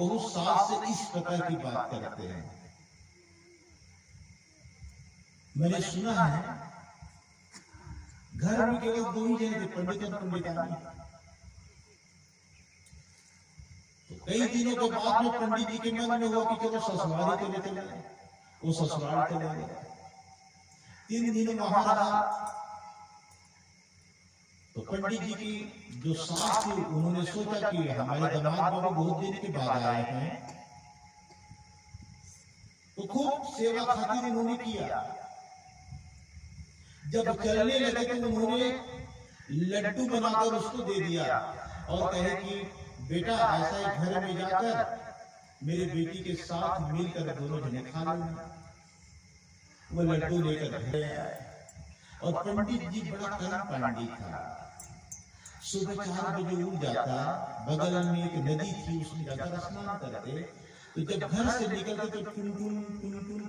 बहुत साल से इस प्रकार की बात करते हैं। मैंने सुना है घर में केवल दो ही जने थे, पंडित और पंडितानी। तो कई दिनों के बाद में पंडित जी के मन में हुआ कि चलो ससुराल चले चले। वो ससुराल चले गए। 3 दिन वहां रहा। तो पंडित जी की जो सास थी उन्होंने सोचा कि हमारे दामाद बाबू बहुत दिन के बाद आए हैं, तो खूब सेवा खातिर उन्होंने किया। जब चलने लगे तो उन्होंने लड्डू बनाकर उसको दे दिया और कहे कि बेटा ऐसा ही घर में जाकर मेरे बेटी के साथ मिलकर दोनों जने खा लेना। वो लड्डू लेकर घर आए और पंडित जी बड़ा कर्म पंडित था। सुबह 4 बजे उठ जाता, बगल में एक नदी थी उसमें जाकर स्नान करते। तो जब घर से निकलते तो टुन टुन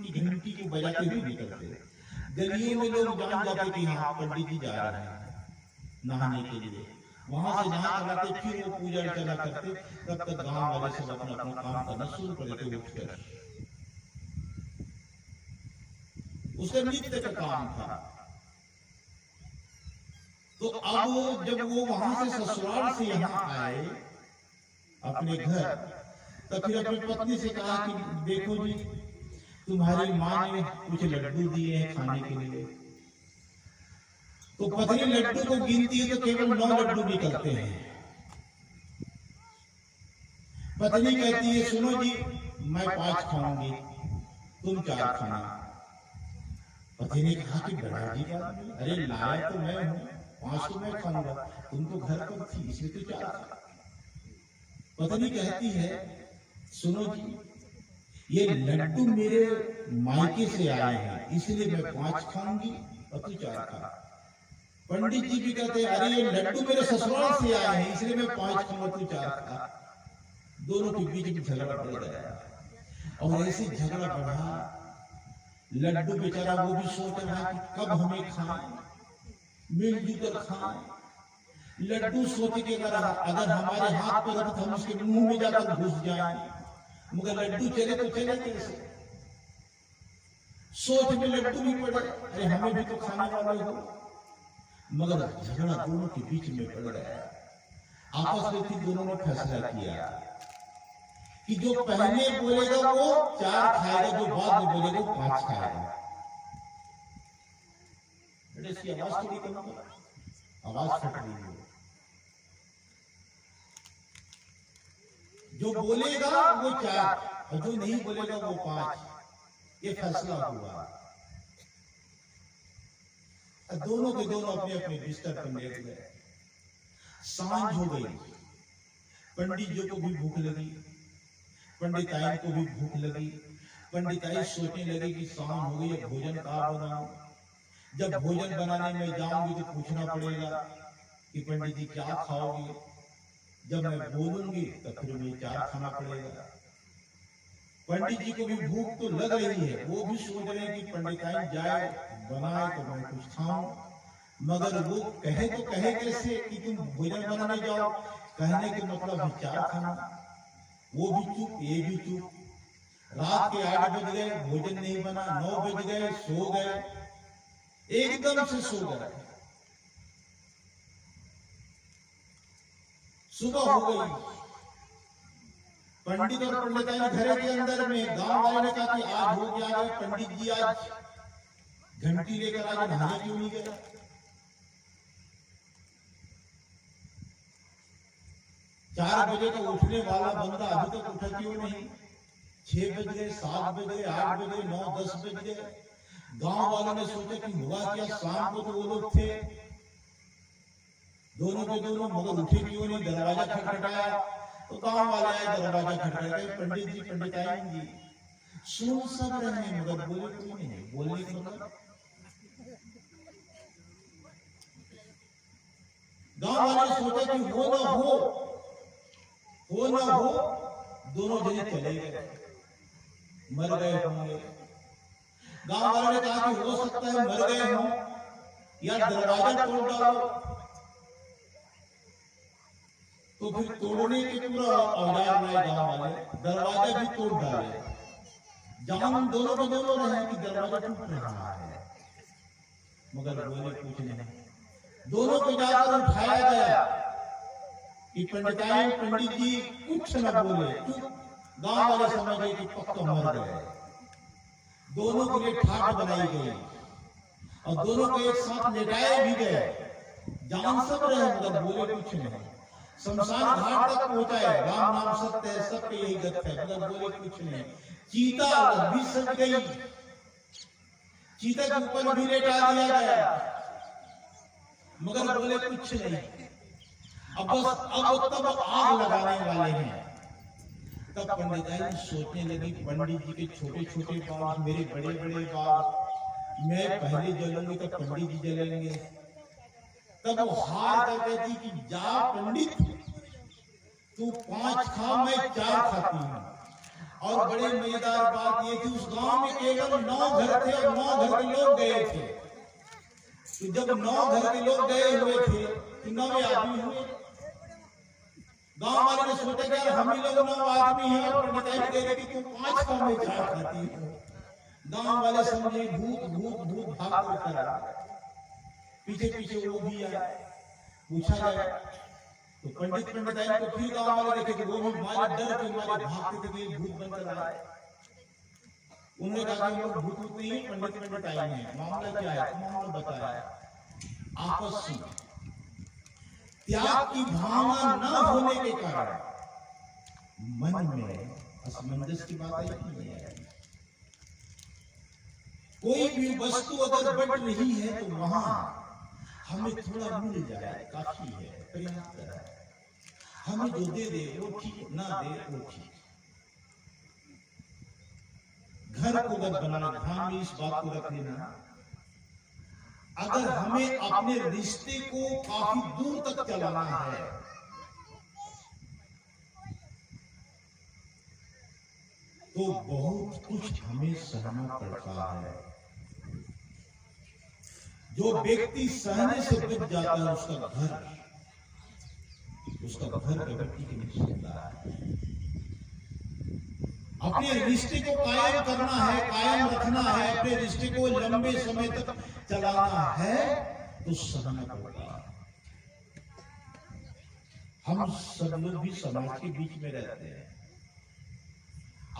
की घंटी को बजाते हुए निकलते। गलियों में लोग जान जाते कि हाँ पंडित जी जा रहे हैं नहाने के लिए। वहां से नहा कराते फिर वो पूजा अर्चना करते। तब तक गांव वाले सब अपना अपना काम करना शुरू कर देते उठकर। उसका नित्य का काम था। तो अब जब वो वहां से ससुराल से यहाँ आए अपने घर, तो फिर अपनी पत्नी से कहा कि देखो जी तुम्हारी माँ ने कुछ लड्डू दिए हैं खाने के लिए। तो पत्नी लड्डू को गिनती है तो केवल 9 लड्डू निकलते हैं। पत्नी कहती है सुनो जी मैं 5 खाऊंगी, तुम 4 खाना। पति ने कहा कि बड़ा जी बात, अरे लाया तो मैं हूं, 5 तो मैं खाऊंगा, तुम तो घर पर थी इसलिए तो 4 खा। पत्नी कहती है सुनो जी ये लड्डू मेरे मायके से आए हैं इसलिए मैं 5 खाऊंगी और तू 4 खा। पंडित जी भी कहते हैं अरे ये लड्डू मेरे ससुराल से आए हैं इसलिए मैं 5 खाऊंगा तू 4 खा। दोनों के बीच में झगड़ा बढ़ गया और ऐसे झगड़ा बढ़ा। लड्डू बेचारा वो भी सोच रहा है कि कब हमें खाएं, मिलजुल कर खाएं। लड्डू सोच के अगर हमारे हाथ पर तो हम उसके मुंह में जाकर घुस जाएं, मगर लड्डू चले तो चले कैसे। सोच में लड्डू भी पड़े, अरे हमें भी तो खाने वाले हो। मगर झगड़ा दोनों के बीच में पड़ गया। आपस में फिर दोनों ने फैसला किया कि जो पहले बोलेगा वो 4 खाएगा, जो बाद में बोलेगा वो 5 खाएगा। इसकी आवाज थोड़ी कम करो, आवाज फट रही है। जो बोलेगा वो 4 और जो नहीं बोलेगा वो 5। ये फैसला हुआ। दोनों के दोनों अपने अपने बिस्तर पर लेट गए। सांझ हो गई। पंडित जी को भी भूख लगी, पंडिताई को भी भूख लगी। पंडिताई सोचने लगी कि शाम हो गई, भोजन कहाँ बनाऊं। जब भोजन बनाने में जाऊंगी तो पूछना पड़ेगा कि पंडित जी क्या खाओगे। जब मैं बोलूंगी तो फिर मुझे 4 खाना पड़ेगा। पंडित जी को भी भूख तो लग रही है, वो भी सोच रहे हैं कि पंडिताई जाए बनाए तो मैं कुछ खाऊं। मगर वो कहे तो कहे कैसे कि तुम भोजन बनाने जाओ, कहने के मतलब 4 खाना। वो भी चुप, ये भी चुप। रात के 8 बज गए, भोजन नहीं बना। 9 बज गए, सो गए, एकदम से सो गए। सुबह हो गई। पंडित और पंडिताई घर के अंदर में। गांव वाले ने कहा कि आज हो गया, पंडित जी आज घंटी लेकर आज नहाने क्यों नहीं गया। 4 बजे का उठने वाला बंदा अभी तक उठा क्यों नहीं। 6 बज गए, 7 बज गए, 8 बज गए, 9, 10 बज गए। गांव वालों ने सोचा कि हुआ क्या, शाम को तो वो लोग थे दोनों के दोनों, मगर उठे क्यों नहीं। दरवाजा खटखटाया तो गांव वाले आए, दरवाजा खटखटाए, पंडित जी पंडिताई जी सुन सब रहे हैं मगर बोले क्यों नहीं। बोलने का मतलब गांव वाले सोचा कि हो ना हो, दोनों जने चले गए, मर गए होंगे। गांव वालों ने कहा कि हो सकता है मर गए हों या दरवाजा तोड़ डालो। तो फिर तोड़ने के पूरा औजार लाए गांव वाले, दरवाजा भी तोड़ डाले, जान दोनों को दोनों रहे कि दरवाजा टूट रहा है, मगर बोले कुछ नहीं। दोनों को जाकर उठाया गया कि पंडित जी कुछ न बोले, गांव वाले समझ गए कि पक्का मर गए। दोनों के लिए ठाट बनाई गई और दोनों को एक साथ लेटाए भी गए, जान सब रहे मगर बोले कुछ नहीं। शमशान घाट तक पहुंचाए, राम नाम सत्य है, सबके यही गत है, मगर बोले कुछ नहीं। चीता भी सज गई, चीता के ऊपर भी लेटा दिया गया, मगर बोले कुछ नहीं। अब तब आग लगाने वाले हैं। तब पंडिताई सोचने लगी, पंडित जी के छोटे छोटे बाल, मेरे बड़े बड़े बाल, मैं पहले जलूंगी तो पंडित जी जलेंगे। तब वो हार कर कहती कि जा पंडित, तू 5 खा, मैं 4 खाती हूँ। और बड़े मजेदार बात ये थी, उस गांव में केवल 9 घर थे और 9 घर के लोग गए थे। तो जब 9 घर के लोग गए हुए थे तो 9 आदमी हुए। गांव वाले ने सोचा कि हम ही लोग 9 आदमी हैं और पंडिताई कह रही कि तू 5 खा, मैं 4 खाती हूँ। गांव वाले समझे भूत भूत भूत भाग कर पीछे पीछे वो भी आया, पूछा गया तो पंडिताई को फिर गांव वाले देखे कि वो भी मारे डर के मारे भागते थे कि भूत बनकर आए। उन्होंने कहा कि वो भूत नहीं, पंडिताई है, मामला क्या है? मामला बताया। आपस में त्याग की भावना न होने के कारण मन में असमंजस की बात आई है। कोई भी वस्तु अगर बट रही है तो वहां हमें थोड़ा मिल जाए काफी है, पर्याप्त है। हमें जो दे दे वो ठीक, ना दे वो ठीक। घर को अगर बनाना, ध्यान में इस बात को रख लेना, अगर हमें अपने रिश्ते को काफी दूर तक चलाना है तो बहुत कुछ हमें सहना पड़ता है। जो व्यक्ति सहने से बच जाता है उसका घर कभी नहीं सकता है। अपने रिश्ते को कायम करना है, कायम रखना है, अपने रिश्ते को लंबे समय तक चलाना है तो सहना पड़ता है। हम सब लोग भी समाज के बीच में रहते हैं।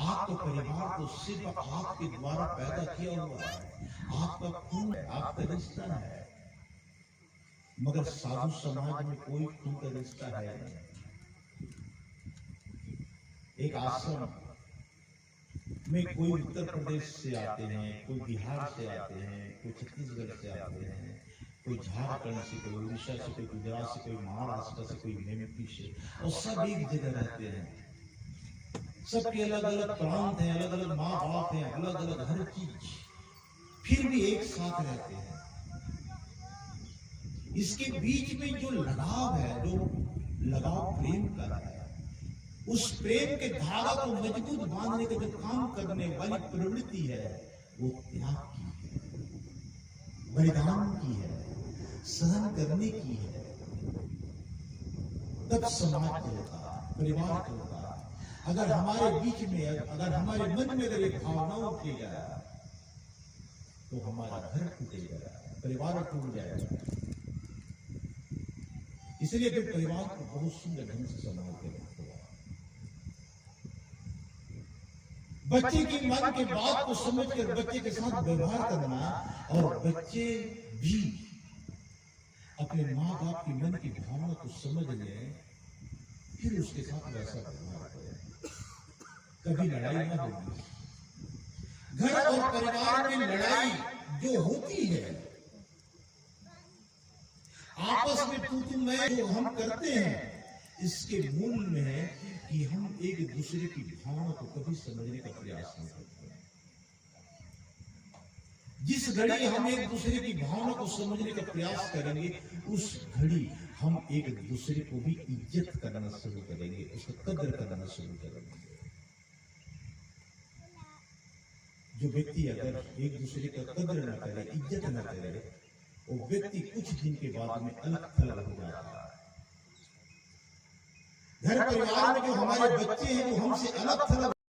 आपका परिवार तो सिर्फ आपके द्वारा पैदा किया हुआ है, आपका खून है, आपका रिश्ता है, मगर साधु समाज में कोई खून का रिश्ता है नहीं। एक आश्रम में कोई उत्तर प्रदेश से आते हैं, कोई बिहार से आते हैं, कोई छत्तीसगढ़ से आते हैं, कोई झारखंड से, कोई उड़ीसा से, कोई गुजरात से, कोई महाराष्ट्र से, कोई एमपी से, और सब एक जगह रहते हैं। सबके अलग अलग प्रांत हैं, अलग अलग माँ बाप हैं, अलग अलग हर चीज, फिर भी एक साथ रहते हैं। इसके बीच में जो लगाव है, जो लगाव प्रेम का है, उस प्रेम के धागा को मजबूत बांधने का जो काम करने वाली प्रवृत्ति है वो त्याग की है, बलिदान की है, सहन करने की है। तब समाज चलता, परिवार चलता। अगर हमारे बीच में, अगर हमारे मन में अगर एक भावना उठेगा तो हमारा घर टूटेगा, परिवार टूट जाएगा। इसलिए फिर परिवार को बहुत सुंदर ढंग से संभालते हैं। बच्चे की मन की बात को समझकर बच्चे के साथ व्यवहार करना, और बच्चे भी अपने माँ बाप की मन की भावना को समझ लें, फिर उसके साथ वैसा व्यवहार करें। कभी लड़ाई ना होगी। घर और परिवार में लड़ाई जो होती है, आपस में तू मैं जो हम करते हैं, इसके मूल में है कि हम एक दूसरे की भावना को कभी समझने का प्रयास नहीं करते हैं। जिस घड़ी हम एक दूसरे की भावना को समझने का प्रयास करेंगे, उस घड़ी हम एक दूसरे को भी इज्जत करना शुरू करेंगे, उसका कदर करना शुरू करेंगे। जो व्यक्ति अगर एक दूसरे का कदर न करे, इज्जत न करे, वो व्यक्ति कुछ दिन के बाद में अलग थलग हो जाता है। घर परिवार में जो हमारे बच्चे हैं जो हमसे अलग थलग